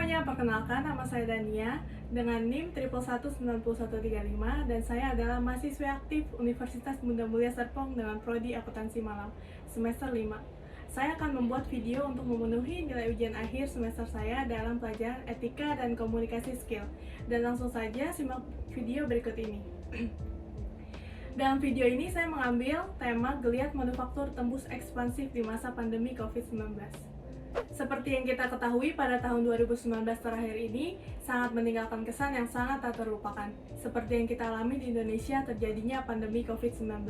semuanya, perkenalkan nama saya Dania dengan NIM 1119135 dan saya adalah mahasiswi aktif Universitas Bunda Mulia Serpong dengan Prodi Akuntansi Malang semester 5. Saya akan membuat video untuk memenuhi nilai ujian akhir semester saya dalam pelajaran etika dan komunikasi skill. Dan langsung saja simak video berikut ini. Dalam video ini saya mengambil tema geliat manufaktur tembus ekspansif di masa pandemi COVID-19. Seperti yang kita ketahui, pada tahun 2019 terakhir ini sangat meninggalkan kesan yang sangat tak terlupakan. Seperti yang kita alami di Indonesia terjadinya pandemi COVID-19.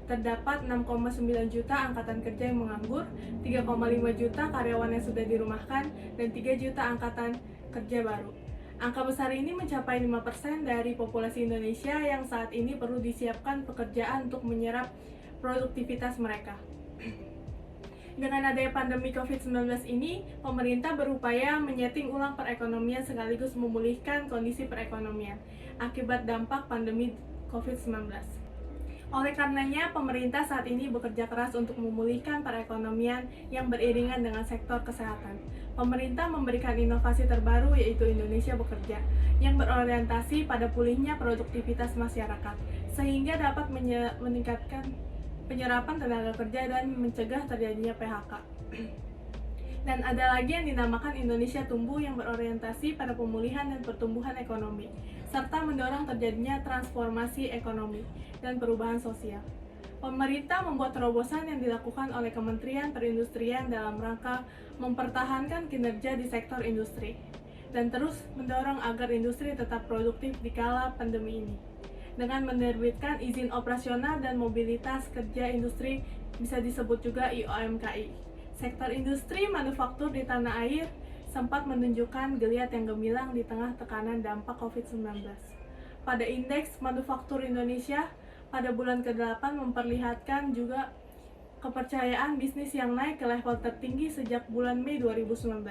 Terdapat 6,9 juta angkatan kerja yang menganggur, 3,5 juta karyawan yang sudah dirumahkan, dan 3 juta angkatan kerja baru. Angka besar ini mencapai 5% dari populasi Indonesia yang saat ini perlu disiapkan pekerjaan untuk menyerap produktivitas mereka. Dengan adanya pandemi COVID-19 ini, pemerintah berupaya menyeting ulang perekonomian sekaligus memulihkan kondisi perekonomian akibat dampak pandemi COVID-19. Oleh karenanya, pemerintah saat ini bekerja keras untuk memulihkan perekonomian yang beriringan dengan sektor kesehatan. Pemerintah memberikan inovasi terbaru yaitu Indonesia Bekerja, yang berorientasi pada pulihnya produktivitas masyarakat, sehingga dapat meningkatkan penyerapan tenaga kerja dan mencegah terjadinya PHK. Dan ada lagi yang dinamakan Indonesia Tumbuh yang berorientasi pada pemulihan dan pertumbuhan ekonomi, serta mendorong terjadinya transformasi ekonomi dan perubahan sosial. Pemerintah membuat terobosan yang dilakukan oleh Kementerian Perindustrian dalam rangka mempertahankan kinerja di sektor industri, dan terus mendorong agar industri tetap produktif di kala pandemi ini. Dengan menerbitkan izin operasional dan mobilitas kerja industri, bisa disebut juga IOMKI. Sektor industri manufaktur di tanah air sempat menunjukkan geliat yang gemilang di tengah tekanan dampak COVID-19. Pada indeks manufaktur Indonesia, pada bulan ke-8 memperlihatkan juga kepercayaan bisnis yang naik ke level tertinggi sejak bulan Mei 2019.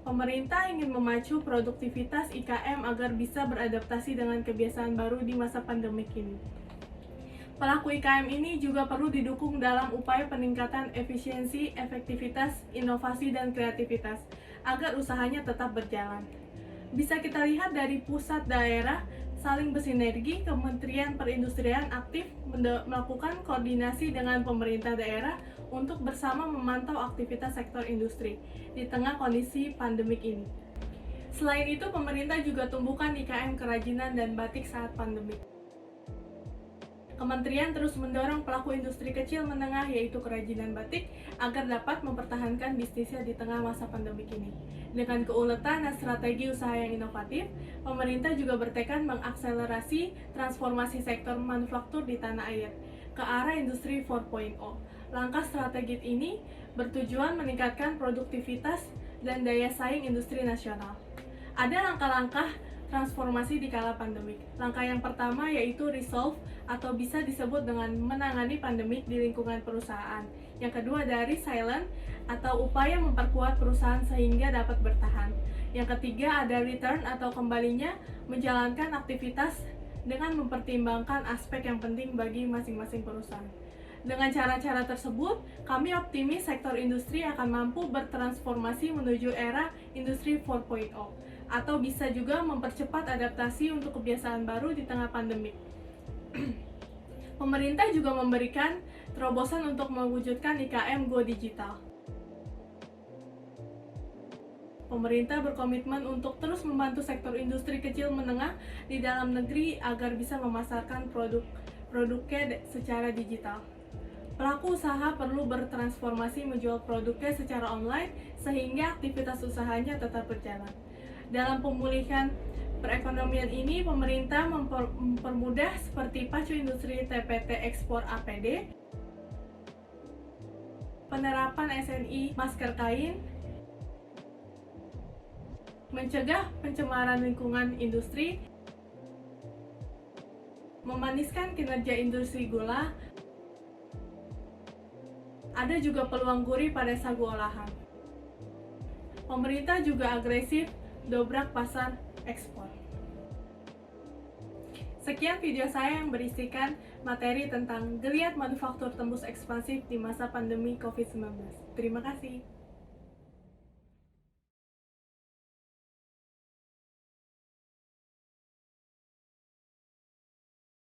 Pemerintah ingin memacu produktivitas IKM agar bisa beradaptasi dengan kebiasaan baru di masa pandemik ini. Pelaku IKM ini juga perlu didukung dalam upaya peningkatan efisiensi, efektivitas, inovasi, dan kreativitas agar usahanya tetap berjalan. Bisa kita lihat dari pusat daerah saling bersinergi, Kementerian Perindustrian aktif melakukan koordinasi dengan pemerintah daerah untuk bersama memantau aktivitas sektor industri di tengah kondisi pandemik ini. Selain itu, pemerintah juga tumbuhkan IKM kerajinan dan batik saat pandemik. Kementerian terus mendorong pelaku industri kecil menengah yaitu kerajinan batik agar dapat mempertahankan bisnisnya di tengah masa pandemik ini. Dengan keuletan dan strategi usaha yang inovatif, pemerintah juga bertekad mengakselerasi transformasi sektor manufaktur di tanah air ke arah industri 4.0. Langkah strategis ini bertujuan meningkatkan produktivitas dan daya saing industri nasional. Ada langkah-langkah transformasi di kala pandemik. Langkah yang pertama yaitu resolve atau bisa disebut dengan menangani pandemik di lingkungan perusahaan. Yang kedua dari silent atau upaya memperkuat perusahaan sehingga dapat bertahan. Yang ketiga ada return atau kembalinya menjalankan aktivitas dengan mempertimbangkan aspek yang penting bagi masing-masing perusahaan. Dengan cara-cara tersebut, kami optimis sektor industri akan mampu bertransformasi menuju era industri 4.0 atau bisa juga mempercepat adaptasi untuk kebiasaan baru di tengah pandemik. Pemerintah juga memberikan terobosan untuk mewujudkan IKM Go Digital. Pemerintah berkomitmen untuk terus membantu sektor industri kecil menengah di dalam negeri agar bisa memasarkan produknya secara digital. Pelaku usaha perlu bertransformasi menjual produknya secara online sehingga aktivitas usahanya tetap berjalan. Dalam pemulihan perekonomian ini, pemerintah mempermudah seperti pacu industri TPT ekspor APD, penerapan SNI masker kain, mencegah pencemaran lingkungan industri, memaniskan kinerja industri gula. Ada juga peluang gurih pada sagu olahan. Pemerintah juga agresif dobrak pasar ekspor. Sekian video saya yang berisikan materi tentang geliat manufaktur tembus ekspansif di masa pandemi COVID-19. Terima kasih.